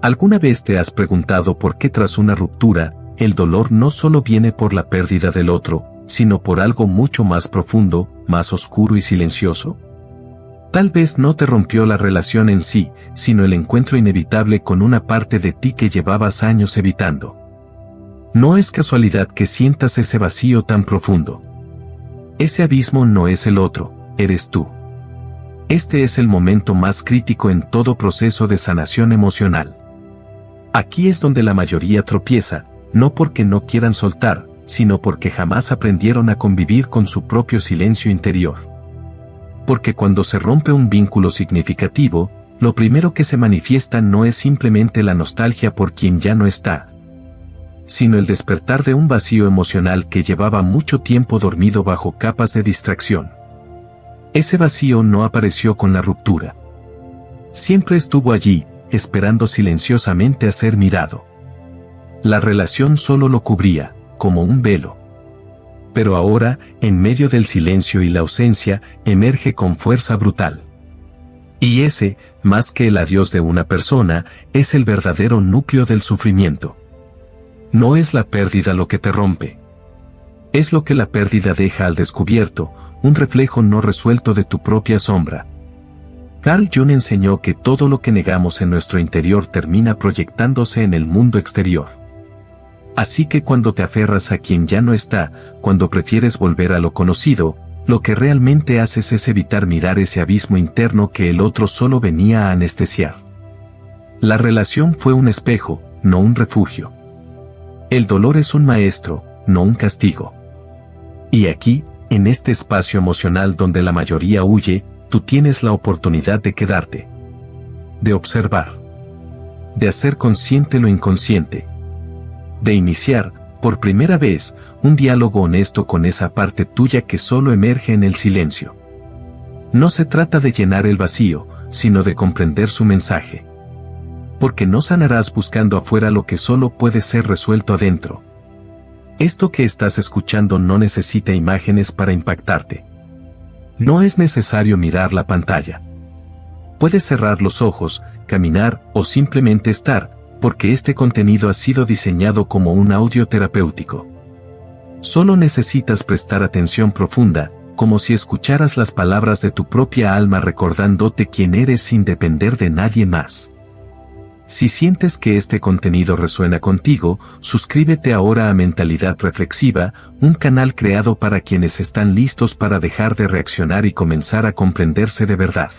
¿Alguna vez te has preguntado por qué tras una ruptura, el dolor no solo viene por la pérdida del otro, sino por algo mucho más profundo, más oscuro y silencioso? Tal vez no te rompió la relación en sí, sino el encuentro inevitable con una parte de ti que llevabas años evitando. No es casualidad que sientas ese vacío tan profundo. Ese abismo no es el otro, eres tú. Este es el momento más crítico en todo proceso de sanación emocional. Aquí es donde la mayoría tropieza, no porque no quieran soltar, sino porque jamás aprendieron a convivir con su propio silencio interior. Porque cuando se rompe un vínculo significativo, lo primero que se manifiesta no es simplemente la nostalgia por quien ya no está, sino el despertar de un vacío emocional que llevaba mucho tiempo dormido bajo capas de distracción. Ese vacío no apareció con la ruptura. Siempre estuvo allí, esperando silenciosamente a ser mirado. La relación solo lo cubría, como un velo. Pero ahora, en medio del silencio y la ausencia, emerge con fuerza brutal. Y ese, más que el adiós de una persona, es el verdadero núcleo del sufrimiento. No es la pérdida lo que te rompe. Es lo que la pérdida deja al descubierto, un reflejo no resuelto de tu propia sombra. Carl Jung enseñó que todo lo que negamos en nuestro interior termina proyectándose en el mundo exterior. Así que cuando te aferras a quien ya no está, cuando prefieres volver a lo conocido, lo que realmente haces es evitar mirar ese abismo interno que el otro solo venía a anestesiar. La relación fue un espejo, no un refugio. El dolor es un maestro, no un castigo. Y aquí, en este espacio emocional donde la mayoría huye, tú tienes la oportunidad de quedarte. De observar. De hacer consciente lo inconsciente. De iniciar, por primera vez, un diálogo honesto con esa parte tuya que solo emerge en el silencio. No se trata de llenar el vacío, sino de comprender su mensaje. Porque no sanarás buscando afuera lo que solo puede ser resuelto adentro. Esto que estás escuchando no necesita imágenes para impactarte. No es necesario mirar la pantalla. Puedes cerrar los ojos, caminar o simplemente estar, porque este contenido ha sido diseñado como un audio terapéutico. Solo necesitas prestar atención profunda, como si escucharas las palabras de tu propia alma recordándote quién eres sin depender de nadie más. Si sientes que este contenido resuena contigo, suscríbete ahora a Mentalidad Reflexiva, un canal creado para quienes están listos para dejar de reaccionar y comenzar a comprenderse de verdad.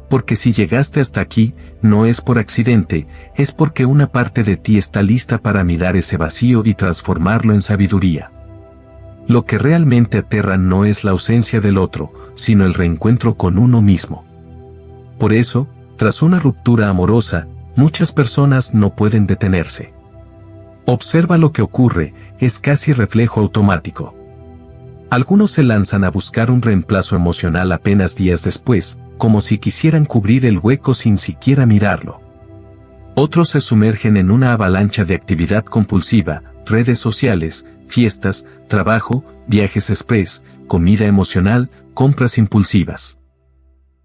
Porque si llegaste hasta aquí, no es por accidente, es porque una parte de ti está lista para mirar ese vacío y transformarlo en sabiduría. Lo que realmente aterra no es la ausencia del otro, sino el reencuentro con uno mismo. Por eso, tras una ruptura amorosa, muchas personas no pueden detenerse. Observa lo que ocurre, es casi reflejo automático. Algunos se lanzan a buscar un reemplazo emocional apenas días después, como si quisieran cubrir el hueco sin siquiera mirarlo. Otros se sumergen en una avalancha de actividad compulsiva, redes sociales, fiestas, trabajo, viajes express, comida emocional, compras impulsivas.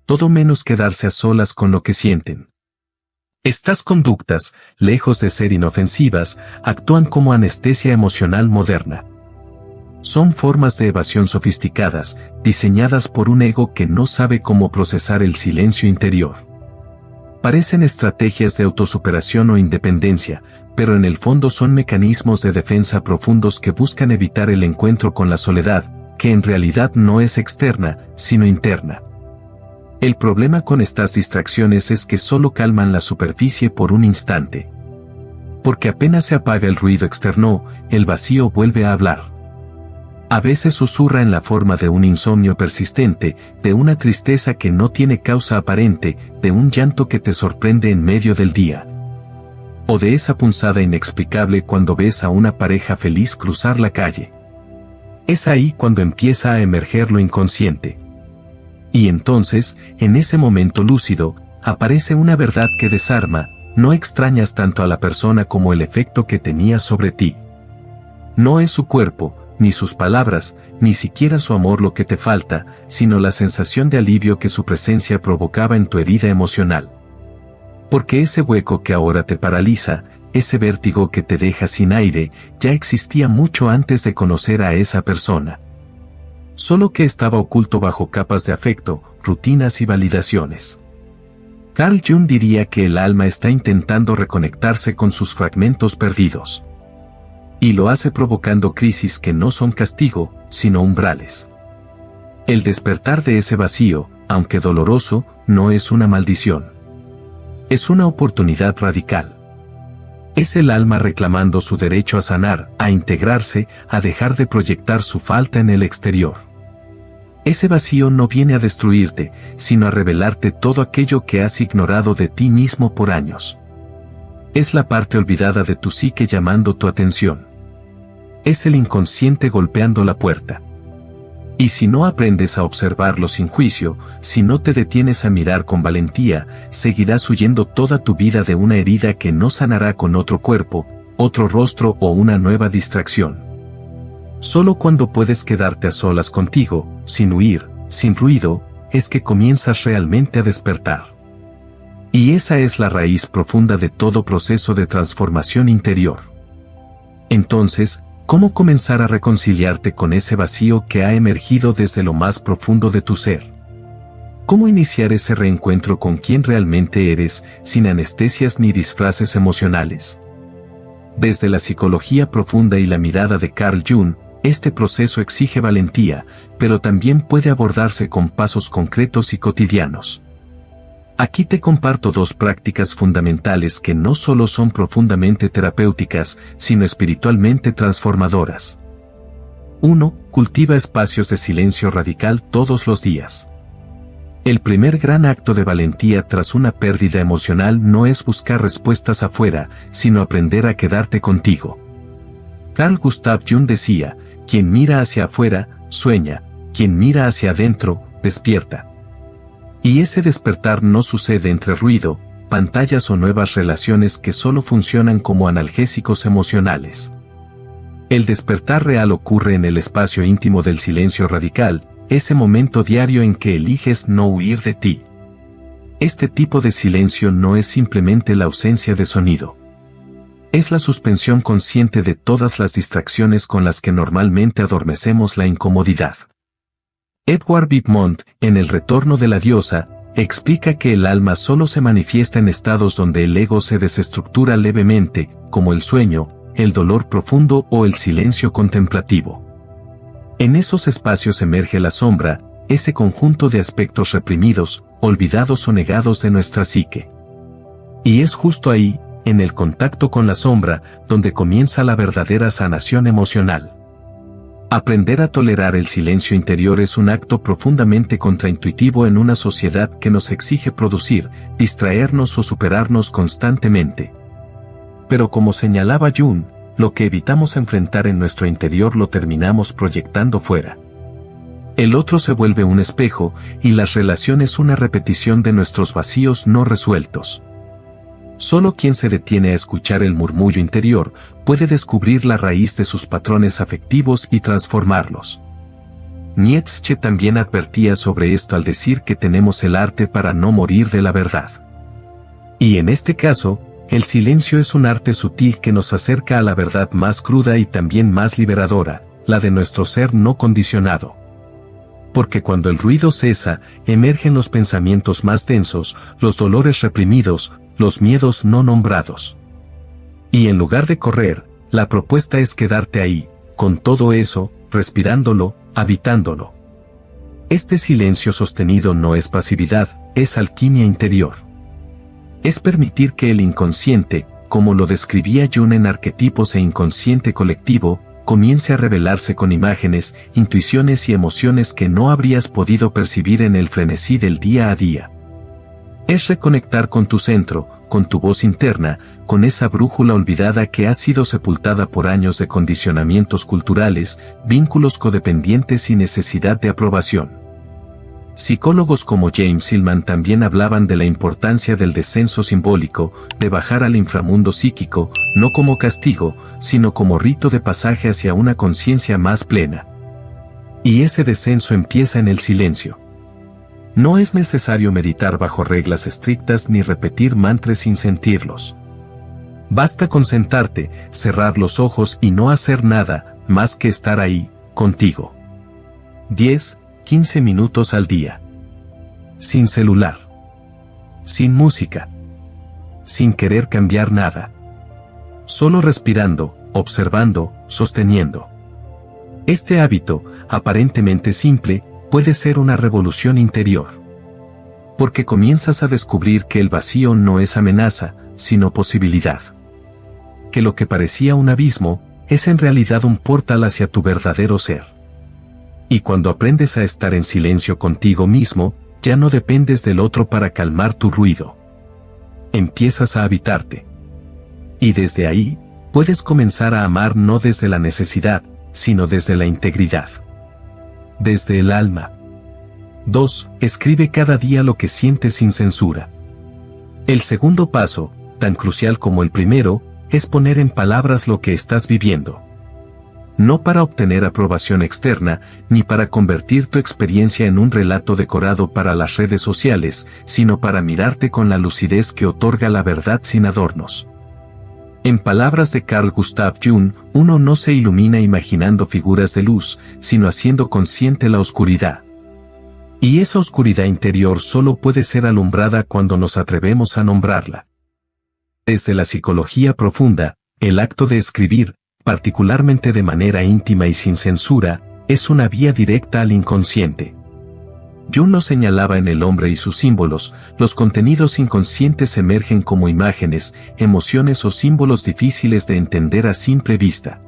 Todo menos quedarse a solas con lo que sienten. Estas conductas, lejos de ser inofensivas, actúan como anestesia emocional moderna. Son formas de evasión sofisticadas, diseñadas por un ego que no sabe cómo procesar el silencio interior. Parecen estrategias de autosuperación o independencia, pero en el fondo son mecanismos de defensa profundos que buscan evitar el encuentro con la soledad, que en realidad no es externa, sino interna. El problema con estas distracciones es que solo calman la superficie por un instante. Porque apenas se apaga el ruido externo, el vacío vuelve a hablar. A veces susurra en la forma de un insomnio persistente, de una tristeza que no tiene causa aparente, de un llanto que te sorprende en medio del día. O de esa punzada inexplicable cuando ves a una pareja feliz cruzar la calle. Es ahí cuando empieza a emerger lo inconsciente. Y entonces, en ese momento lúcido, aparece una verdad que desarma, no extrañas tanto a la persona como el efecto que tenía sobre ti. No es su cuerpo, ni sus palabras, ni siquiera su amor lo que te falta, sino la sensación de alivio que su presencia provocaba en tu herida emocional. Porque ese hueco que ahora te paraliza, ese vértigo que te deja sin aire, ya existía mucho antes de conocer a esa persona. Solo que estaba oculto bajo capas de afecto, rutinas y validaciones. Carl Jung diría que el alma está intentando reconectarse con sus fragmentos perdidos. Y lo hace provocando crisis que no son castigo, sino umbrales. El despertar de ese vacío, aunque doloroso, no es una maldición. Es una oportunidad radical. Es el alma reclamando su derecho a sanar, a integrarse, a dejar de proyectar su falta en el exterior. Ese vacío no viene a destruirte, sino a revelarte todo aquello que has ignorado de ti mismo por años. Es la parte olvidada de tu psique llamando tu atención. Es el inconsciente golpeando la puerta. Y si no aprendes a observarlo sin juicio, si no te detienes a mirar con valentía, seguirás huyendo toda tu vida de una herida que no sanará con otro cuerpo, otro rostro o una nueva distracción. Solo cuando puedes quedarte a solas contigo, sin huir, sin ruido, es que comienzas realmente a despertar. Y esa es la raíz profunda de todo proceso de transformación interior. Entonces, ¿cómo comenzar a reconciliarte con ese vacío que ha emergido desde lo más profundo de tu ser? ¿Cómo iniciar ese reencuentro con quien realmente eres, sin anestesias ni disfraces emocionales? Desde la psicología profunda y la mirada de Carl Jung, este proceso exige valentía, pero también puede abordarse con pasos concretos y cotidianos. Aquí te comparto dos prácticas fundamentales que no solo son profundamente terapéuticas, sino espiritualmente transformadoras. 1. Cultiva espacios de silencio radical todos los días. El primer gran acto de valentía tras una pérdida emocional no es buscar respuestas afuera, sino aprender a quedarte contigo. Carl Gustav Jung decía, quien mira hacia afuera, sueña, quien mira hacia adentro, despierta. Y ese despertar no sucede entre ruido, pantallas o nuevas relaciones que solo funcionan como analgésicos emocionales. El despertar real ocurre en el espacio íntimo del silencio radical, ese momento diario en que eliges no huir de ti. Este tipo de silencio no es simplemente la ausencia de sonido. Es la suspensión consciente de todas las distracciones con las que normalmente adormecemos la incomodidad. Edward Whitmont, en El retorno de la diosa, explica que el alma solo se manifiesta en estados donde el ego se desestructura levemente, como el sueño, el dolor profundo o el silencio contemplativo. En esos espacios emerge la sombra, ese conjunto de aspectos reprimidos, olvidados o negados de nuestra psique. Y es justo ahí, en el contacto con la sombra, donde comienza la verdadera sanación emocional. Aprender a tolerar el silencio interior es un acto profundamente contraintuitivo en una sociedad que nos exige producir, distraernos o superarnos constantemente. Pero como señalaba Jung, lo que evitamos enfrentar en nuestro interior lo terminamos proyectando fuera. El otro se vuelve un espejo, y las relaciones una repetición de nuestros vacíos no resueltos. Solo quien se detiene a escuchar el murmullo interior puede descubrir la raíz de sus patrones afectivos y transformarlos. Nietzsche también advertía sobre esto al decir que tenemos el arte para no morir de la verdad. Y en este caso, el silencio es un arte sutil que nos acerca a la verdad más cruda y también más liberadora, la de nuestro ser no condicionado. Porque cuando el ruido cesa, emergen los pensamientos más densos, los dolores reprimidos, los miedos no nombrados. Y en lugar de correr, la propuesta es quedarte ahí, con todo eso, respirándolo, habitándolo. Este silencio sostenido no es pasividad, es alquimia interior. Es permitir que el inconsciente, como lo describía Jung en Arquetipos e Inconsciente Colectivo, comience a revelarse con imágenes, intuiciones y emociones que no habrías podido percibir en el frenesí del día a día. Es reconectar con tu centro, con tu voz interna, con esa brújula olvidada que ha sido sepultada por años de condicionamientos culturales, vínculos codependientes y necesidad de aprobación. Psicólogos como James Hillman también hablaban de la importancia del descenso simbólico, de bajar al inframundo psíquico, no como castigo, sino como rito de pasaje hacia una conciencia más plena. Y ese descenso empieza en el silencio. No es necesario meditar bajo reglas estrictas ni repetir mantras sin sentirlos. Basta con sentarte, cerrar los ojos y no hacer nada más que estar ahí, contigo. 10-15 minutos al día. Sin celular. Sin música. Sin querer cambiar nada. Solo respirando, observando, sosteniendo. Este hábito, aparentemente simple, puede ser una revolución interior. Porque comienzas a descubrir que el vacío no es amenaza, sino posibilidad. Que lo que parecía un abismo, es en realidad un portal hacia tu verdadero ser. Y cuando aprendes a estar en silencio contigo mismo, ya no dependes del otro para calmar tu ruido. Empiezas a habitarte. Y desde ahí, puedes comenzar a amar no desde la necesidad, sino desde la integridad. Desde el alma. 2. Escribe cada día lo que sientes sin censura. El segundo paso, tan crucial como el primero, es poner en palabras lo que estás viviendo. No para obtener aprobación externa, ni para convertir tu experiencia en un relato decorado para las redes sociales, sino para mirarte con la lucidez que otorga la verdad sin adornos. En palabras de Carl Gustav Jung, uno no se ilumina imaginando figuras de luz, sino haciendo consciente la oscuridad. Y esa oscuridad interior solo puede ser alumbrada cuando nos atrevemos a nombrarla. Desde la psicología profunda, el acto de escribir, particularmente de manera íntima y sin censura, es una vía directa al inconsciente. Jung nos señalaba en El hombre y sus símbolos, los contenidos inconscientes emergen como imágenes, emociones o símbolos difíciles de entender a simple vista.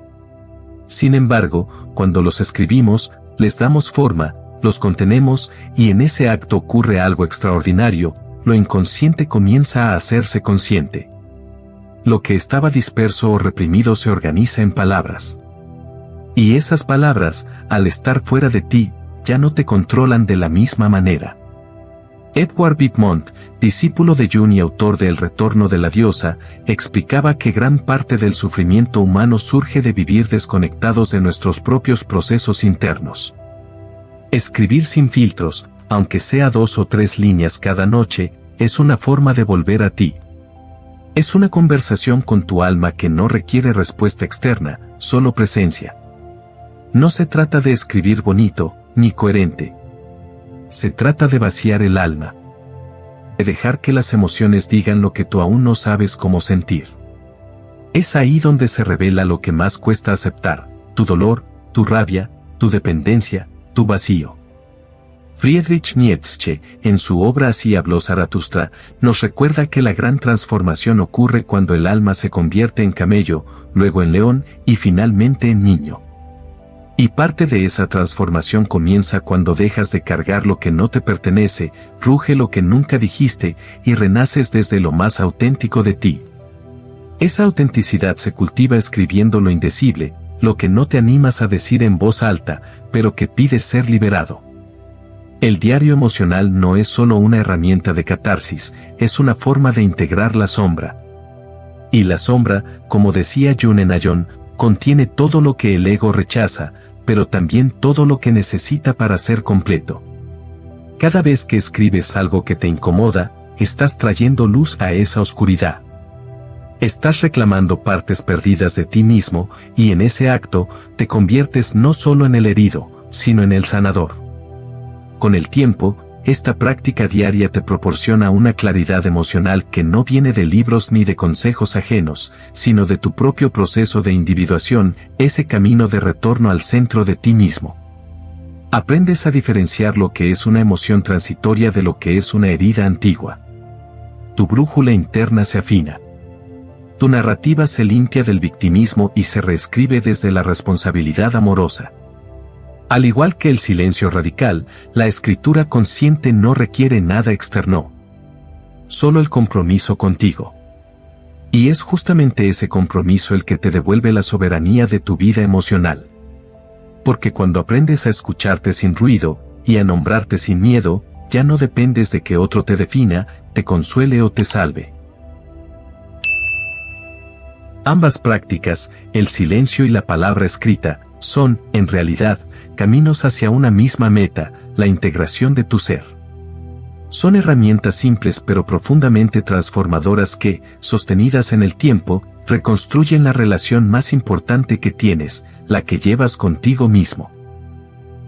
Sin embargo, cuando los escribimos, les damos forma, los contenemos, y en ese acto ocurre algo extraordinario, lo inconsciente comienza a hacerse consciente. Lo que estaba disperso o reprimido se organiza en palabras. Y esas palabras, al estar fuera de ti, ya no te controlan de la misma manera. Edward Whitmont, discípulo de Jung y autor de El retorno de la diosa, explicaba que gran parte del sufrimiento humano surge de vivir desconectados de nuestros propios procesos internos. Escribir sin filtros, aunque sea 2 o 3 líneas cada noche, es una forma de volver a ti. Es una conversación con tu alma que no requiere respuesta externa, solo presencia. No se trata de escribir bonito, ni coherente. Se trata de vaciar el alma. De dejar que las emociones digan lo que tú aún no sabes cómo sentir. Es ahí donde se revela lo que más cuesta aceptar, tu dolor, tu rabia, tu dependencia, tu vacío. Friedrich Nietzsche, en su obra Así habló Zaratustra, nos recuerda que la gran transformación ocurre cuando el alma se convierte en camello, luego en león y finalmente en niño. Y parte de esa transformación comienza cuando dejas de cargar lo que no te pertenece, ruge lo que nunca dijiste y renaces desde lo más auténtico de ti. Esa autenticidad se cultiva escribiendo lo indecible, lo que no te animas a decir en voz alta, pero que pides ser liberado. El diario emocional no es solo una herramienta de catarsis, es una forma de integrar la sombra. Y la sombra, como decía Jung en Ayón, contiene todo lo que el ego rechaza, pero también todo lo que necesita para ser completo. Cada vez que escribes algo que te incomoda, estás trayendo luz a esa oscuridad. Estás reclamando partes perdidas de ti mismo, y en ese acto, te conviertes no solo en el herido, sino en el sanador. Con el tiempo, esta práctica diaria te proporciona una claridad emocional que no viene de libros ni de consejos ajenos, sino de tu propio proceso de individuación, ese camino de retorno al centro de ti mismo. Aprendes a diferenciar lo que es una emoción transitoria de lo que es una herida antigua. Tu brújula interna se afina. Tu narrativa se limpia del victimismo y se reescribe desde la responsabilidad amorosa. Al igual que el silencio radical, la escritura consciente no requiere nada externo. Solo el compromiso contigo. Y es justamente ese compromiso el que te devuelve la soberanía de tu vida emocional. Porque cuando aprendes a escucharte sin ruido, y a nombrarte sin miedo, ya no dependes de que otro te defina, te consuele o te salve. Ambas prácticas, el silencio y la palabra escrita, son, en realidad, caminos hacia una misma meta, la integración de tu ser. Son herramientas simples pero profundamente transformadoras que, sostenidas en el tiempo, reconstruyen la relación más importante que tienes, la que llevas contigo mismo.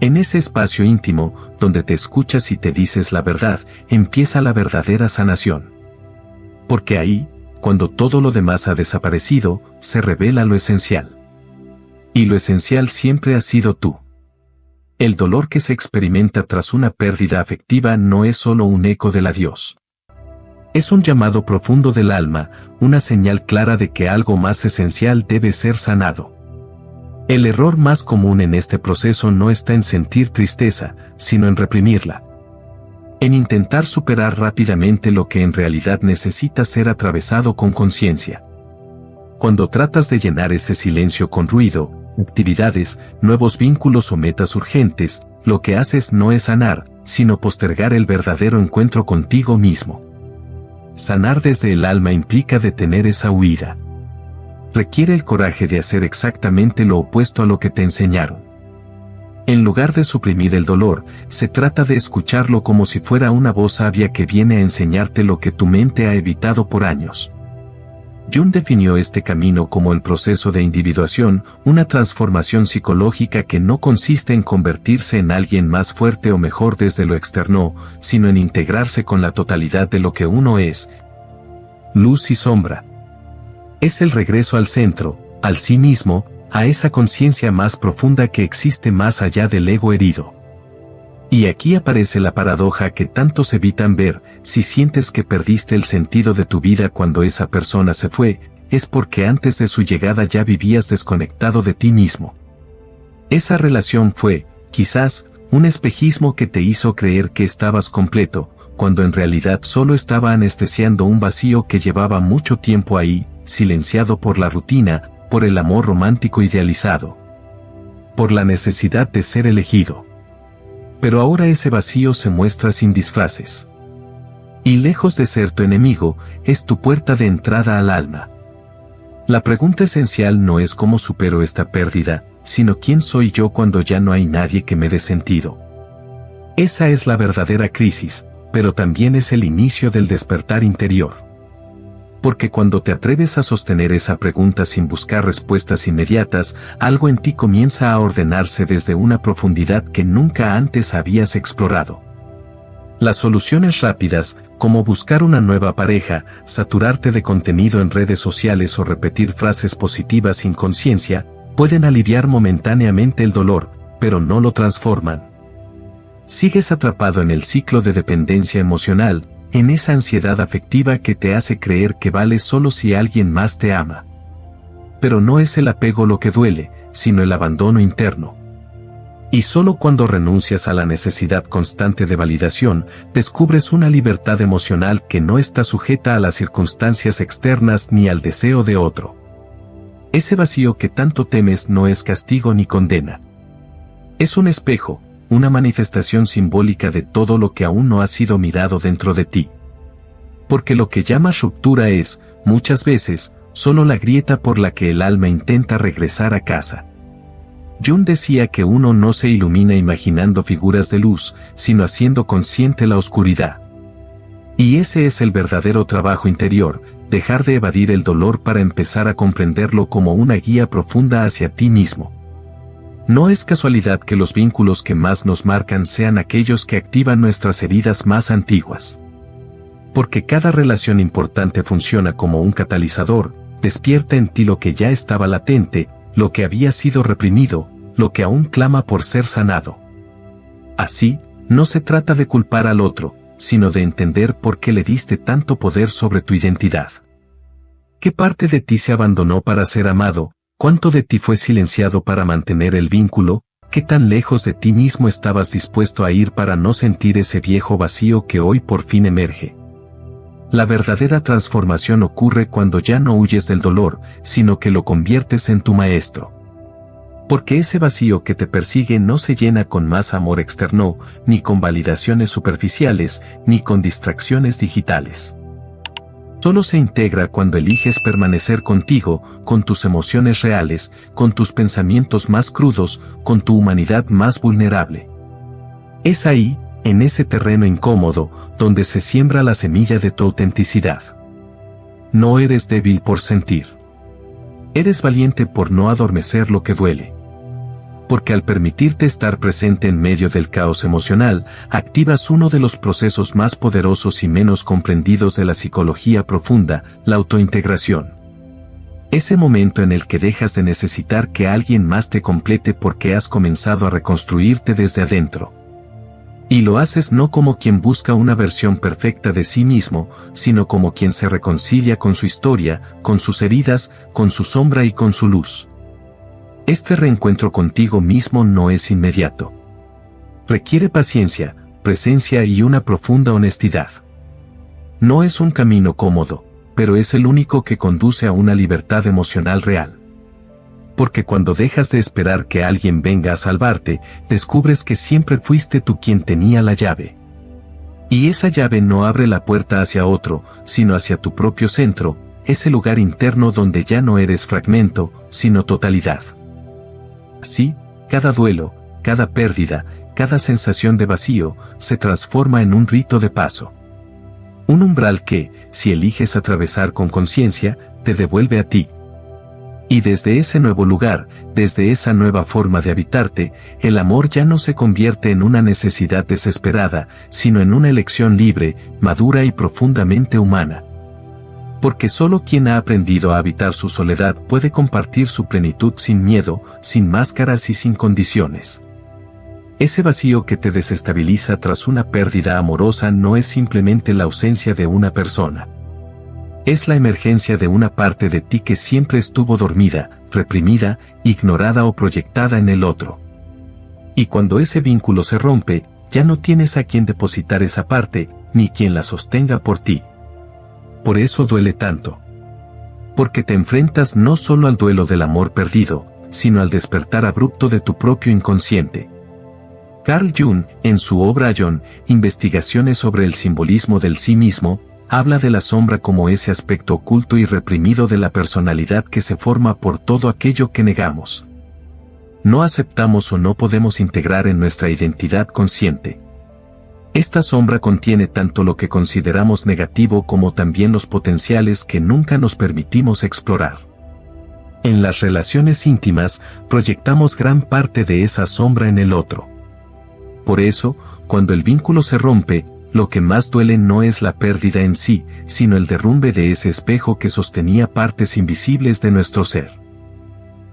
En ese espacio íntimo, donde te escuchas y te dices la verdad, empieza la verdadera sanación. Porque ahí, cuando todo lo demás ha desaparecido, se revela lo esencial. Y lo esencial siempre has sido tú. El dolor que se experimenta tras una pérdida afectiva no es solo un eco del adiós. Es un llamado profundo del alma, una señal clara de que algo más esencial debe ser sanado. El error más común en este proceso no está en sentir tristeza, sino en reprimirla. En intentar superar rápidamente lo que en realidad necesita ser atravesado con conciencia. Cuando tratas de llenar ese silencio con ruido, actividades, nuevos vínculos o metas urgentes, lo que haces no es sanar, sino postergar el verdadero encuentro contigo mismo. Sanar desde el alma implica detener esa huida. Requiere el coraje de hacer exactamente lo opuesto a lo que te enseñaron. En lugar de suprimir el dolor, se trata de escucharlo como si fuera una voz sabia que viene a enseñarte lo que tu mente ha evitado por años. Jung definió este camino como el proceso de individuación, una transformación psicológica que no consiste en convertirse en alguien más fuerte o mejor desde lo externo, sino en integrarse con la totalidad de lo que uno es. Luz y sombra. Es el regreso al centro, al sí mismo, a esa conciencia más profunda que existe más allá del ego herido. Y aquí aparece la paradoja que tantos evitan ver: si sientes que perdiste el sentido de tu vida cuando esa persona se fue, es porque antes de su llegada ya vivías desconectado de ti mismo. Esa relación fue, quizás, un espejismo que te hizo creer que estabas completo, cuando en realidad solo estaba anestesiando un vacío que llevaba mucho tiempo ahí, silenciado por la rutina, por el amor romántico idealizado, por la necesidad de ser elegido. Pero ahora ese vacío se muestra sin disfraces. Y lejos de ser tu enemigo, es tu puerta de entrada al alma. La pregunta esencial no es cómo supero esta pérdida, sino quién soy yo cuando ya no hay nadie que me dé sentido. Esa es la verdadera crisis, pero también es el inicio del despertar interior. Porque cuando te atreves a sostener esa pregunta sin buscar respuestas inmediatas, algo en ti comienza a ordenarse desde una profundidad que nunca antes habías explorado. Las soluciones rápidas, como buscar una nueva pareja, saturarte de contenido en redes sociales o repetir frases positivas sin conciencia, pueden aliviar momentáneamente el dolor, pero no lo transforman. Sigues atrapado en el ciclo de dependencia emocional, en esa ansiedad afectiva que te hace creer que vales solo si alguien más te ama. Pero no es el apego lo que duele, sino el abandono interno. Y solo cuando renuncias a la necesidad constante de validación, descubres una libertad emocional que no está sujeta a las circunstancias externas ni al deseo de otro. Ese vacío que tanto temes no es castigo ni condena. Es un espejo, una manifestación simbólica de todo lo que aún no ha sido mirado dentro de ti. Porque lo que llamas ruptura es, muchas veces, solo la grieta por la que el alma intenta regresar a casa. Jung decía que uno no se ilumina imaginando figuras de luz, sino haciendo consciente la oscuridad. Y ese es el verdadero trabajo interior, dejar de evadir el dolor para empezar a comprenderlo como una guía profunda hacia ti mismo. No es casualidad que los vínculos que más nos marcan sean aquellos que activan nuestras heridas más antiguas. Porque cada relación importante funciona como un catalizador, despierta en ti lo que ya estaba latente, lo que había sido reprimido, lo que aún clama por ser sanado. Así, no se trata de culpar al otro, sino de entender por qué le diste tanto poder sobre tu identidad. ¿Qué parte de ti se abandonó para ser amado? ¿Cuánto de ti fue silenciado para mantener el vínculo? ¿Qué tan lejos de ti mismo estabas dispuesto a ir para no sentir ese viejo vacío que hoy por fin emerge? La verdadera transformación ocurre cuando ya no huyes del dolor, sino que lo conviertes en tu maestro. Porque ese vacío que te persigue no se llena con más amor externo, ni con validaciones superficiales, ni con distracciones digitales. Solo se integra cuando eliges permanecer contigo, con tus emociones reales, con tus pensamientos más crudos, con tu humanidad más vulnerable. Es ahí, en ese terreno incómodo donde se siembra la semilla de tu autenticidad. No eres débil por sentir. Eres valiente por no adormecer lo que duele. Porque al permitirte estar presente en medio del caos emocional, activas uno de los procesos más poderosos y menos comprendidos de la psicología profunda, la autointegración. Ese momento en el que dejas de necesitar que alguien más te complete porque has comenzado a reconstruirte desde adentro. Y lo haces no como quien busca una versión perfecta de sí mismo, sino como quien se reconcilia con su historia, con sus heridas, con su sombra y con su luz. Este reencuentro contigo mismo no es inmediato. Requiere paciencia, presencia y una profunda honestidad. No es un camino cómodo, pero es el único que conduce a una libertad emocional real. Porque cuando dejas de esperar que alguien venga a salvarte, descubres que siempre fuiste tú quien tenía la llave. Y esa llave no abre la puerta hacia otro, sino hacia tu propio centro, ese lugar interno donde ya no eres fragmento, sino totalidad. Así, cada duelo, cada pérdida, cada sensación de vacío, se transforma en un rito de paso. Un umbral que, si eliges atravesar con conciencia, te devuelve a ti. Y desde ese nuevo lugar, desde esa nueva forma de habitarte, el amor ya no se convierte en una necesidad desesperada, sino en una elección libre, madura y profundamente humana. Porque solo quien ha aprendido a habitar su soledad puede compartir su plenitud sin miedo, sin máscaras y sin condiciones. Ese vacío que te desestabiliza tras una pérdida amorosa no es simplemente la ausencia de una persona. Es la emergencia de una parte de ti que siempre estuvo dormida, reprimida, ignorada o proyectada en el otro. Y cuando ese vínculo se rompe, ya no tienes a quien depositar esa parte, ni quien la sostenga por ti. Por eso duele tanto. Porque te enfrentas no solo al duelo del amor perdido, sino al despertar abrupto de tu propio inconsciente. Carl Jung, en su obra Jung, Investigaciones sobre el simbolismo del sí mismo, habla de la sombra como ese aspecto oculto y reprimido de la personalidad que se forma por todo aquello que negamos. No aceptamos o no podemos integrar en nuestra identidad consciente. Esta sombra contiene tanto lo que consideramos negativo como también los potenciales que nunca nos permitimos explorar. En las relaciones íntimas, proyectamos gran parte de esa sombra en el otro. Por eso, cuando el vínculo se rompe, lo que más duele no es la pérdida en sí, sino el derrumbe de ese espejo que sostenía partes invisibles de nuestro ser.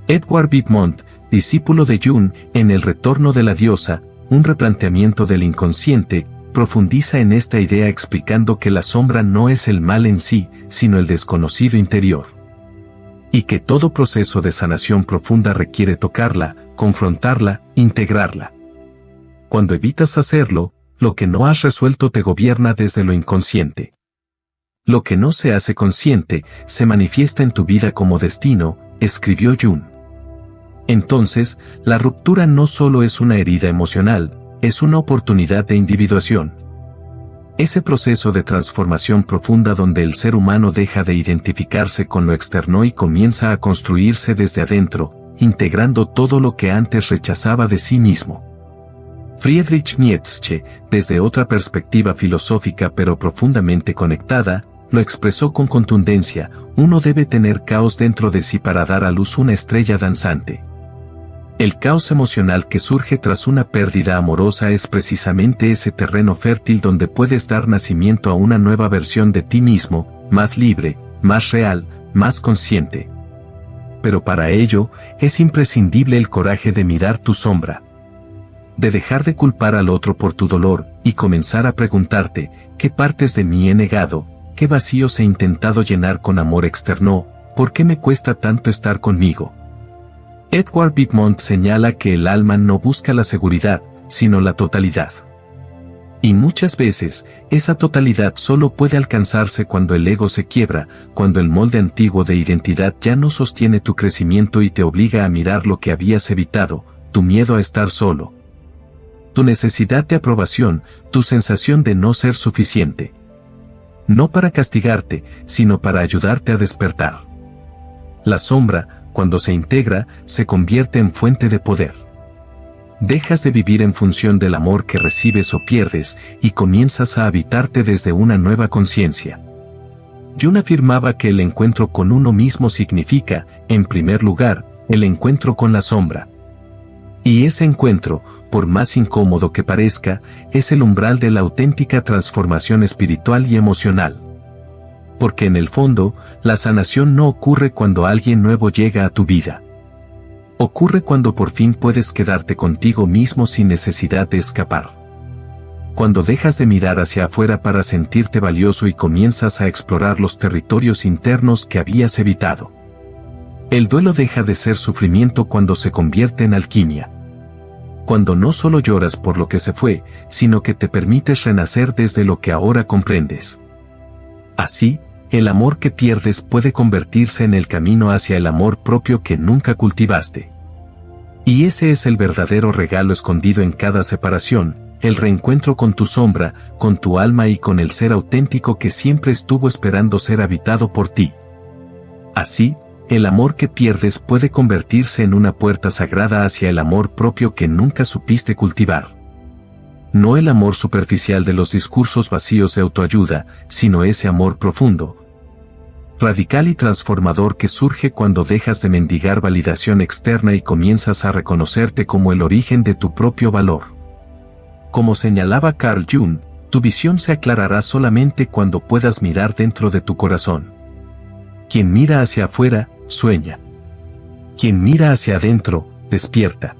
Edward Whitmont, discípulo de Jung, en El retorno de la diosa, un replanteamiento del inconsciente, profundiza en esta idea explicando que la sombra no es el mal en sí, sino el desconocido interior. Y que todo proceso de sanación profunda requiere tocarla, confrontarla, integrarla. Cuando evitas hacerlo, lo que no has resuelto te gobierna desde lo inconsciente. Lo que no se hace consciente, se manifiesta en tu vida como destino, escribió Jung. Entonces, la ruptura no solo es una herida emocional, es una oportunidad de individuación. Ese proceso de transformación profunda donde el ser humano deja de identificarse con lo externo y comienza a construirse desde adentro, integrando todo lo que antes rechazaba de sí mismo. Friedrich Nietzsche, desde otra perspectiva filosófica pero profundamente conectada, lo expresó con contundencia: uno debe tener caos dentro de sí para dar a luz una estrella danzante. El caos emocional que surge tras una pérdida amorosa es precisamente ese terreno fértil donde puedes dar nacimiento a una nueva versión de ti mismo, más libre, más real, más consciente. Pero para ello, es imprescindible el coraje de mirar tu sombra. De dejar de culpar al otro por tu dolor, y comenzar a preguntarte: ¿qué partes de mí he negado? ¿Qué vacíos he intentado llenar con amor externo? ¿Por qué me cuesta tanto estar conmigo? Edward Whitmont señala que el alma no busca la seguridad, sino la totalidad. Y muchas veces, esa totalidad solo puede alcanzarse cuando el ego se quiebra, cuando el molde antiguo de identidad ya no sostiene tu crecimiento y te obliga a mirar lo que habías evitado: tu miedo a estar solo, tu necesidad de aprobación, tu sensación de no ser suficiente. No para castigarte, sino para ayudarte a despertar. La sombra, cuando se integra, se convierte en fuente de poder. dejas de vivir en función del amor que recibes o pierdes y comienzas a habitarte desde una nueva conciencia. Jung afirmaba que el encuentro con uno mismo significa, en primer lugar, el encuentro con la sombra. Y ese encuentro, por más incómodo que parezca, es el umbral de la auténtica transformación espiritual y emocional. Porque en el fondo, la sanación no ocurre cuando alguien nuevo llega a tu vida. Ocurre cuando por fin puedes quedarte contigo mismo sin necesidad de escapar. Cuando dejas de mirar hacia afuera para sentirte valioso y comienzas a explorar los territorios internos que habías evitado. El duelo deja de ser sufrimiento cuando se convierte en alquimia. Cuando no solo lloras por lo que se fue, sino que te permites renacer desde lo que ahora comprendes. Así, el amor que pierdes puede convertirse en el camino hacia el amor propio que nunca cultivaste. Y ese es el verdadero regalo escondido en cada separación, el reencuentro con tu sombra, con tu alma y con el ser auténtico que siempre estuvo esperando ser habitado por ti. Así, el amor que pierdes puede convertirse en una puerta sagrada hacia el amor propio que nunca supiste cultivar. No el amor superficial de los discursos vacíos de autoayuda, sino ese amor profundo, radical y transformador que surge cuando dejas de mendigar validación externa y comienzas a reconocerte como el origen de tu propio valor. Como señalaba Carl Jung, tu visión se aclarará solamente cuando puedas mirar dentro de tu corazón. Quien mira hacia afuera, sueña. Quien mira hacia adentro, despierta.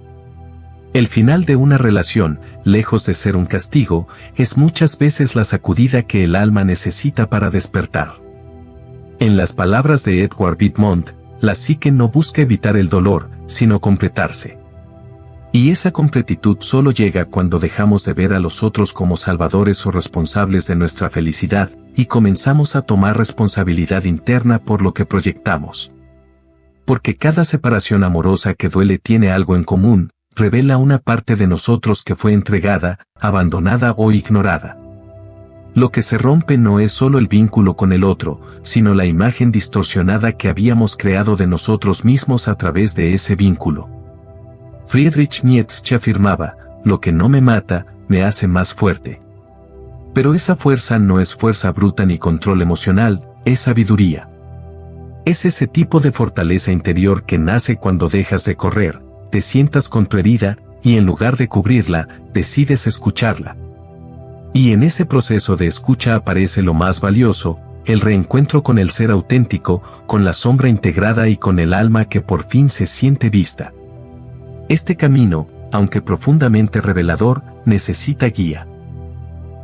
El final de una relación, lejos de ser un castigo, es muchas veces la sacudida que el alma necesita para despertar. En las palabras de Edward Whitmont, la psique no busca evitar el dolor, sino completarse. Y esa completitud solo llega cuando dejamos de ver a los otros como salvadores o responsables de nuestra felicidad, y comenzamos a tomar responsabilidad interna por lo que proyectamos. Porque cada separación amorosa que duele tiene algo en común, revela una parte de nosotros que fue entregada, abandonada o ignorada. Lo que se rompe no es solo el vínculo con el otro, sino la imagen distorsionada que habíamos creado de nosotros mismos a través de ese vínculo. Friedrich Nietzsche afirmaba, lo que no me mata, me hace más fuerte. Pero esa fuerza no es fuerza bruta ni control emocional, es sabiduría. Es ese tipo de fortaleza interior que nace cuando dejas de correr, te sientas con tu herida, y en lugar de cubrirla, decides escucharla. Y en ese proceso de escucha aparece lo más valioso, el reencuentro con el ser auténtico, con la sombra integrada y con el alma que por fin se siente vista. Este camino, aunque profundamente revelador, necesita guía.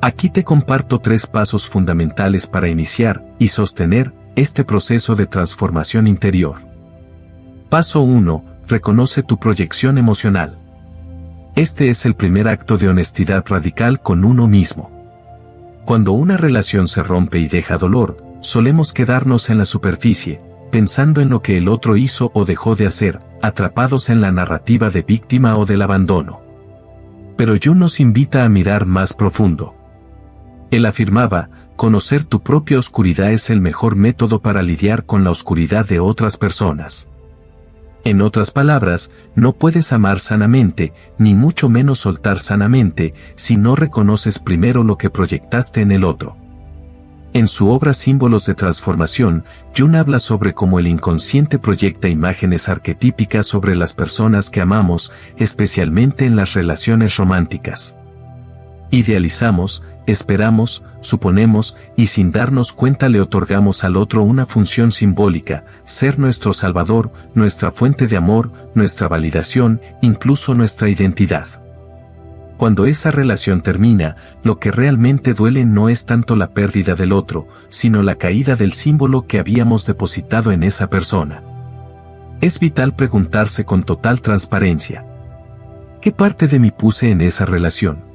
Aquí te comparto 3 pasos fundamentales para iniciar y sostener este proceso de transformación interior. Paso 1. Reconoce tu proyección emocional. Este es el primer acto de honestidad radical con uno mismo. Cuando una relación se rompe y deja dolor, solemos quedarnos en la superficie, pensando en lo que el otro hizo o dejó de hacer, atrapados en la narrativa de víctima o del abandono. Pero Jung nos invita a mirar más profundo. Él afirmaba, conocer tu propia oscuridad es el mejor método para lidiar con la oscuridad de otras personas. En otras palabras, no puedes amar sanamente, ni mucho menos soltar sanamente, si no reconoces primero lo que proyectaste en el otro. En su obra Símbolos de Transformación, Jung habla sobre cómo el inconsciente proyecta imágenes arquetípicas sobre las personas que amamos, especialmente en las relaciones románticas. Idealizamos, esperamos, suponemos, y sin darnos cuenta le otorgamos al otro una función simbólica, ser nuestro salvador, nuestra fuente de amor, nuestra validación, incluso nuestra identidad. Cuando esa relación termina, lo que realmente duele no es tanto la pérdida del otro, sino la caída del símbolo que habíamos depositado en esa persona. Es vital preguntarse con total transparencia: ¿qué parte de mí puse en esa relación?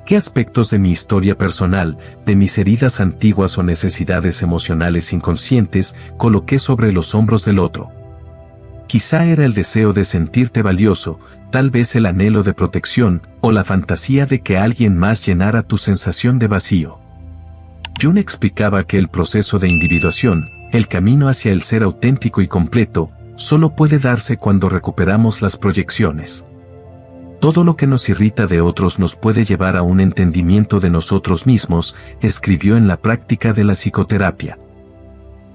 ¿Qué aspectos de mi historia personal, de mis heridas antiguas o necesidades emocionales inconscientes, coloqué sobre los hombros del otro? Quizá era el deseo de sentirte valioso, tal vez el anhelo de protección, o la fantasía de que alguien más llenara tu sensación de vacío. Jung explicaba que el proceso de individuación, el camino hacia el ser auténtico y completo, solo puede darse cuando recuperamos las proyecciones. Todo lo que nos irrita de otros nos puede llevar a un entendimiento de nosotros mismos, escribió en la práctica de la psicoterapia.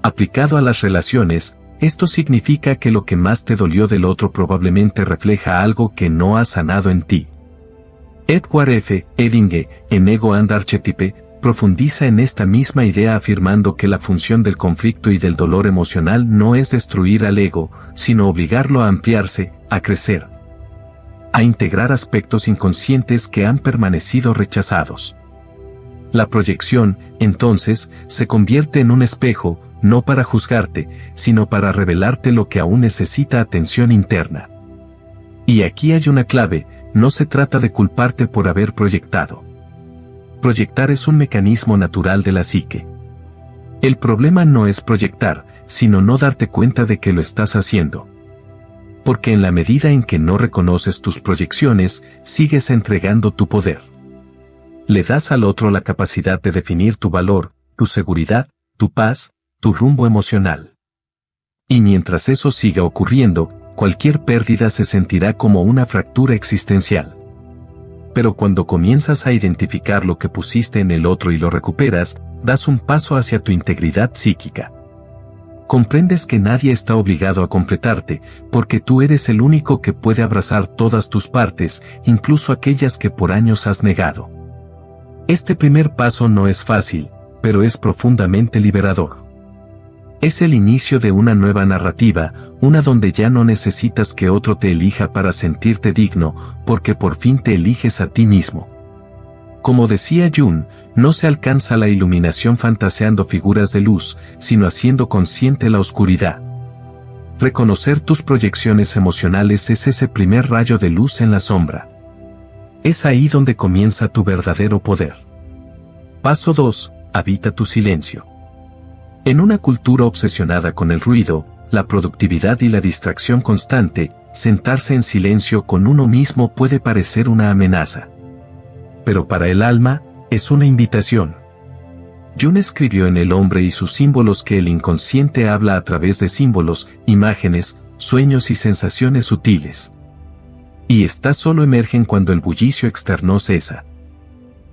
Aplicado a las relaciones, esto significa que lo que más te dolió del otro probablemente refleja algo que no has sanado en ti. Edward F. Eddinge, en Ego and Archetype, profundiza en esta misma idea afirmando que la función del conflicto y del dolor emocional no es destruir al ego, sino obligarlo a ampliarse, a crecer, a integrar aspectos inconscientes que han permanecido rechazados. La proyección, entonces, se convierte en un espejo, no para juzgarte, sino para revelarte lo que aún necesita atención interna. Y aquí hay una clave, no se trata de culparte por haber proyectado. Proyectar es un mecanismo natural de la psique. El problema no es proyectar, sino no darte cuenta de que lo estás haciendo. Porque en la medida en que no reconoces tus proyecciones, sigues entregando tu poder. Le das al otro la capacidad de definir tu valor, tu seguridad, tu paz, tu rumbo emocional. Y mientras eso siga ocurriendo, cualquier pérdida se sentirá como una fractura existencial. Pero cuando comienzas a identificar lo que pusiste en el otro y lo recuperas, das un paso hacia tu integridad psíquica. Comprendes que nadie está obligado a completarte, porque tú eres el único que puede abrazar todas tus partes, incluso aquellas que por años has negado. Este primer paso no es fácil, pero es profundamente liberador. Es el inicio de una nueva narrativa, una donde ya no necesitas que otro te elija para sentirte digno, porque por fin te eliges a ti mismo. Como decía Jung, no se alcanza la iluminación fantaseando figuras de luz, sino haciendo consciente la oscuridad. Reconocer tus proyecciones emocionales es ese primer rayo de luz en la sombra. Es ahí donde comienza tu verdadero poder. Paso 2. Habita tu silencio. En una cultura obsesionada con el ruido, la productividad y la distracción constante, sentarse en silencio con uno mismo puede parecer una amenaza. Pero para el alma, es una invitación. Jung escribió en El hombre y sus símbolos que el inconsciente habla a través de símbolos, imágenes, sueños y sensaciones sutiles. Y estas solo emergen cuando el bullicio externo cesa.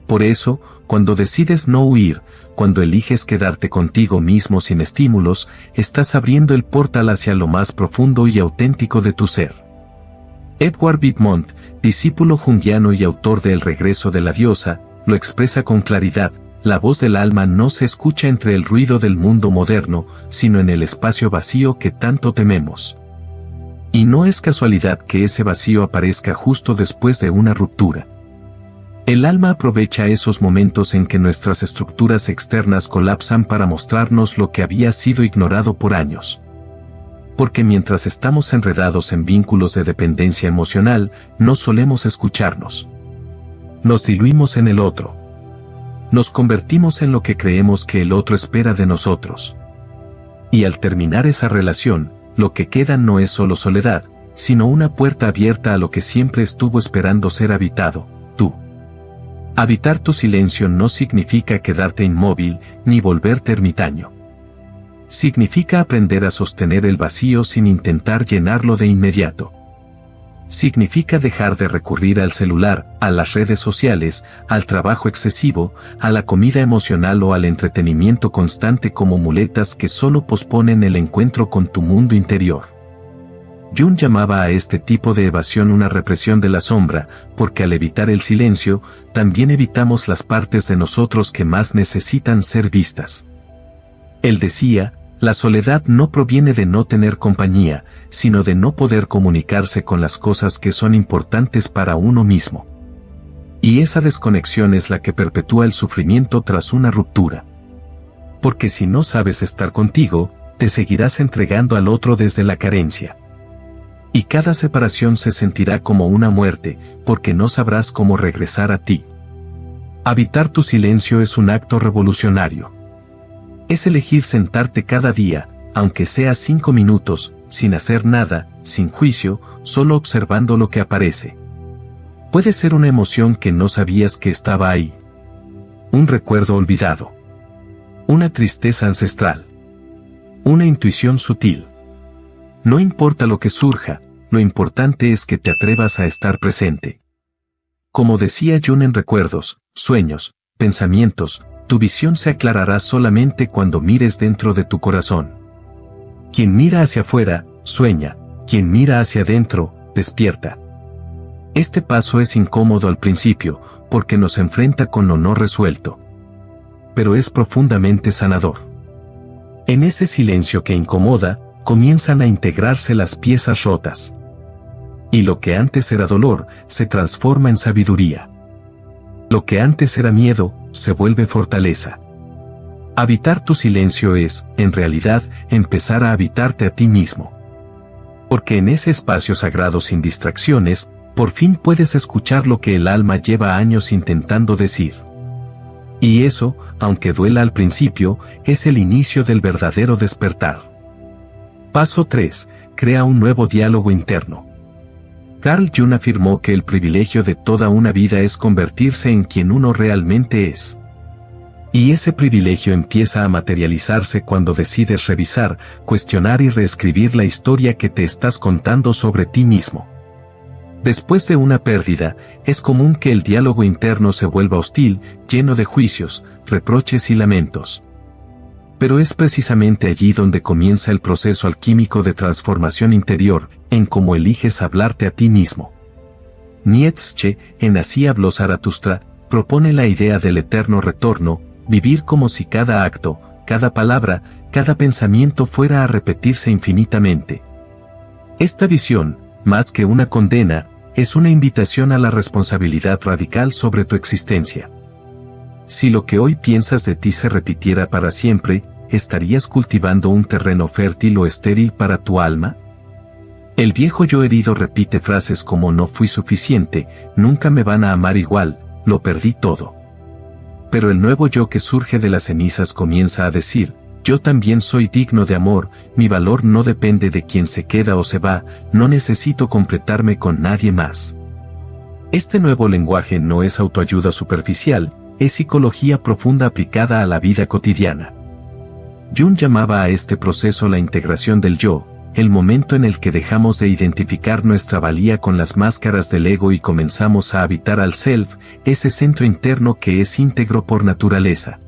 Por eso, cuando decides no huir, cuando eliges quedarte contigo mismo sin estímulos, estás abriendo el portal hacia lo más profundo y auténtico de tu ser. Edward Whitmont, discípulo junguiano y autor de El regreso de la diosa, lo expresa con claridad: la voz del alma no se escucha entre el ruido del mundo moderno, sino en el espacio vacío que tanto tememos. Y no es casualidad que ese vacío aparezca justo después de una ruptura. El alma aprovecha esos momentos en que nuestras estructuras externas colapsan para mostrarnos lo que había sido ignorado por años. Porque mientras estamos enredados en vínculos de dependencia emocional, no solemos escucharnos. Nos diluimos en el otro. Nos convertimos en lo que creemos que el otro espera de nosotros. Y al terminar esa relación, lo que queda no es solo soledad, sino una puerta abierta a lo que siempre estuvo esperando ser habitado: tú. Habitar tu silencio no significa quedarte inmóvil, ni volverte ermitaño. Significa aprender a sostener el vacío sin intentar llenarlo de inmediato. Significa dejar de recurrir al celular, a las redes sociales, al trabajo excesivo, a la comida emocional o al entretenimiento constante como muletas que solo posponen el encuentro con tu mundo interior. Jung llamaba a este tipo de evasión una represión de la sombra, porque al evitar el silencio, también evitamos las partes de nosotros que más necesitan ser vistas. Él decía: la soledad no proviene de no tener compañía, sino de no poder comunicarse con las cosas que son importantes para uno mismo. Y esa desconexión es la que perpetúa el sufrimiento tras una ruptura. Porque si no sabes estar contigo, te seguirás entregando al otro desde la carencia. Y cada separación se sentirá como una muerte, porque no sabrás cómo regresar a ti. Habitar tu silencio es un acto revolucionario. Es elegir sentarte cada día, aunque sea 5 minutos, sin hacer nada, sin juicio, solo observando lo que aparece. Puede ser una emoción que no sabías que estaba ahí. Un recuerdo olvidado. Una tristeza ancestral. Una intuición sutil. No importa lo que surja, lo importante es que te atrevas a estar presente. Como decía Jung en Recuerdos, Sueños, Pensamientos, tu visión se aclarará solamente cuando mires dentro de tu corazón. Quien mira hacia afuera, sueña, quien mira hacia adentro, despierta. Este paso es incómodo al principio, porque nos enfrenta con lo no resuelto. Pero es profundamente sanador. En ese silencio que incomoda, comienzan a integrarse las piezas rotas. Y lo que antes era dolor, se transforma en sabiduría. Lo que antes era miedo, se vuelve fortaleza. Habitar tu silencio es, en realidad, empezar a habitarte a ti mismo. Porque en ese espacio sagrado sin distracciones, por fin puedes escuchar lo que el alma lleva años intentando decir. Y eso, aunque duela al principio, es el inicio del verdadero despertar. Paso 3. Crea un nuevo diálogo interno. Carl Jung afirmó que el privilegio de toda una vida es convertirse en quien uno realmente es. Y ese privilegio empieza a materializarse cuando decides revisar, cuestionar y reescribir la historia que te estás contando sobre ti mismo. Después de una pérdida, es común que el diálogo interno se vuelva hostil, lleno de juicios, reproches y lamentos. Pero es precisamente allí donde comienza el proceso alquímico de transformación interior, en cómo eliges hablarte a ti mismo. Nietzsche, en Así habló Zaratustra, propone la idea del eterno retorno, vivir como si cada acto, cada palabra, cada pensamiento fuera a repetirse infinitamente. Esta visión, más que una condena, es una invitación a la responsabilidad radical sobre tu existencia. Si lo que hoy piensas de ti se repitiera para siempre, ¿estarías cultivando un terreno fértil o estéril para tu alma? El viejo yo herido repite frases como no fui suficiente, nunca me van a amar igual, lo perdí todo. Pero el nuevo yo que surge de las cenizas comienza a decir, yo también soy digno de amor, mi valor no depende de quién se queda o se va, no necesito completarme con nadie más. Este nuevo lenguaje no es autoayuda superficial, es psicología profunda aplicada a la vida cotidiana. Jung llamaba a este proceso la integración del yo, el momento en el que dejamos de identificar nuestra valía con las máscaras del ego y comenzamos a habitar al self, ese centro interno que es íntegro por naturaleza.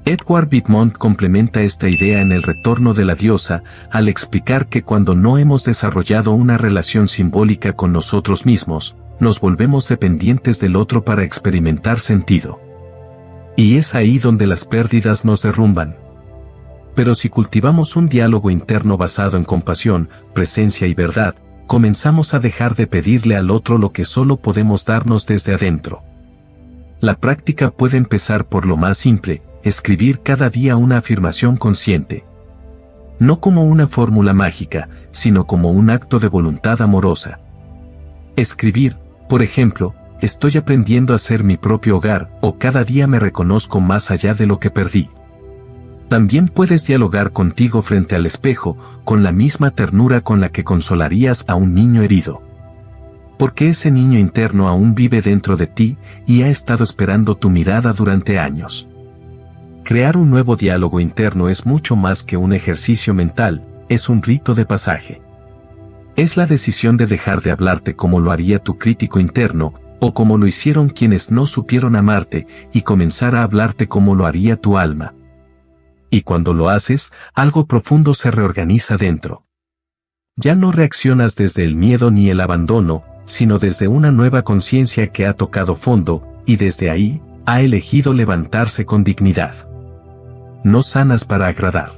Edward Whitmont complementa esta idea en El retorno de la diosa, al explicar que cuando no hemos desarrollado una relación simbólica con nosotros mismos, nos volvemos dependientes del otro para experimentar sentido. Y es ahí donde las pérdidas nos derrumban. Pero si cultivamos un diálogo interno basado en compasión, presencia y verdad, comenzamos a dejar de pedirle al otro lo que solo podemos darnos desde adentro. La práctica puede empezar por lo más simple, escribir cada día una afirmación consciente. No como una fórmula mágica, sino como un acto de voluntad amorosa. Escribir, por ejemplo, estoy aprendiendo a ser mi propio hogar, o cada día me reconozco más allá de lo que perdí. También puedes dialogar contigo frente al espejo, con la misma ternura con la que consolarías a un niño herido. Porque ese niño interno aún vive dentro de ti y ha estado esperando tu mirada durante años. Crear un nuevo diálogo interno es mucho más que un ejercicio mental, es un rito de pasaje. Es la decisión de dejar de hablarte como lo haría tu crítico interno, o como lo hicieron quienes no supieron amarte, y comenzar a hablarte como lo haría tu alma. Y cuando lo haces, algo profundo se reorganiza dentro. Ya no reaccionas desde el miedo ni el abandono, sino desde una nueva conciencia que ha tocado fondo, y desde ahí, ha elegido levantarse con dignidad. No sanas para agradar.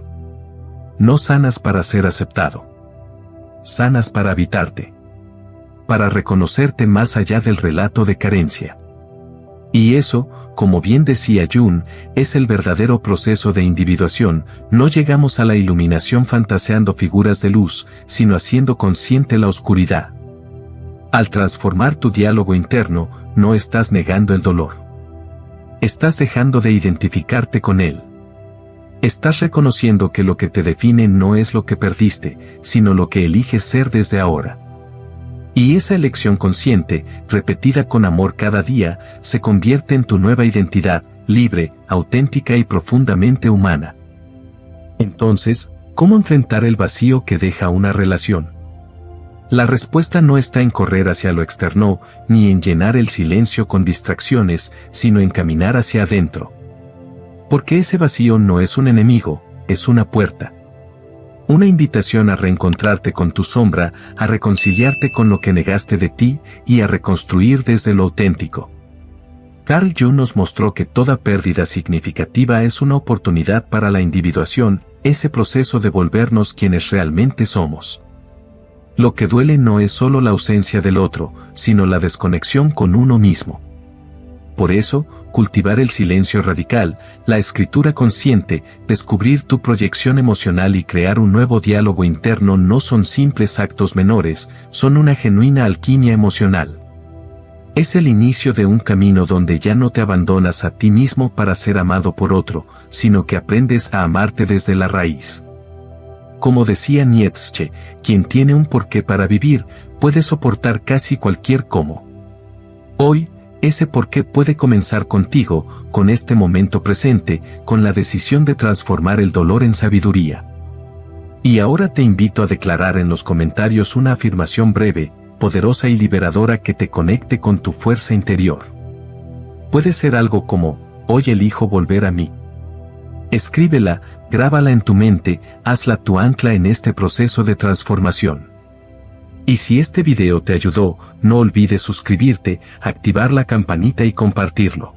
No sanas para ser aceptado. Sanas para habitarte. Para reconocerte más allá del relato de carencia. Y eso, como bien decía Jung, es el verdadero proceso de individuación. No llegamos a la iluminación fantaseando figuras de luz, sino haciendo consciente la oscuridad. Al transformar tu diálogo interno, no estás negando el dolor. Estás dejando de identificarte con él. Estás reconociendo que lo que te define no es lo que perdiste, sino lo que eliges ser desde ahora. Y esa elección consciente, repetida con amor cada día, se convierte en tu nueva identidad, libre, auténtica y profundamente humana. Entonces, ¿cómo enfrentar el vacío que deja una relación? La respuesta no está en correr hacia lo externo, ni en llenar el silencio con distracciones, sino en caminar hacia adentro. Porque ese vacío no es un enemigo, es una puerta. Una invitación a reencontrarte con tu sombra, a reconciliarte con lo que negaste de ti y a reconstruir desde lo auténtico. Carl Jung nos mostró que toda pérdida significativa es una oportunidad para la individuación, ese proceso de volvernos quienes realmente somos. Lo que duele no es solo la ausencia del otro, sino la desconexión con uno mismo. Por eso, cultivar el silencio radical, la escritura consciente, descubrir tu proyección emocional y crear un nuevo diálogo interno no son simples actos menores, son una genuina alquimia emocional. Es el inicio de un camino donde ya no te abandonas a ti mismo para ser amado por otro, sino que aprendes a amarte desde la raíz. Como decía Nietzsche, quien tiene un porqué para vivir, puede soportar casi cualquier cómo. Hoy, ese porqué puede comenzar contigo, con este momento presente, con la decisión de transformar el dolor en sabiduría. Y ahora te invito a declarar en los comentarios una afirmación breve, poderosa y liberadora que te conecte con tu fuerza interior. Puede ser algo como, hoy elijo volver a mí. Escríbela, grábala en tu mente, hazla tu ancla en este proceso de transformación. Y si este video te ayudó, no olvides suscribirte, activar la campanita y compartirlo.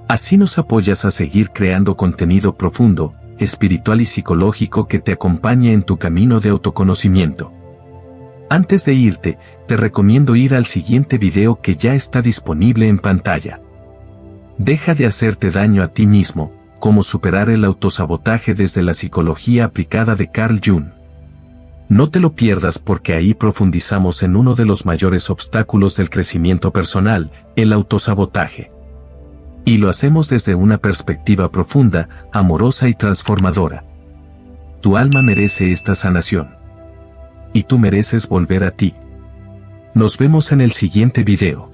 Así nos apoyas a seguir creando contenido profundo, espiritual y psicológico que te acompañe en tu camino de autoconocimiento. Antes de irte, te recomiendo ir al siguiente video que ya está disponible en pantalla. Deja de hacerte daño a ti mismo, cómo superar el autosabotaje desde la psicología aplicada de Carl Jung. No te lo pierdas porque ahí profundizamos en uno de los mayores obstáculos del crecimiento personal, el autosabotaje. Y lo hacemos desde una perspectiva profunda, amorosa y transformadora. Tu alma merece esta sanación. Y tú mereces volver a ti. Nos vemos en el siguiente video.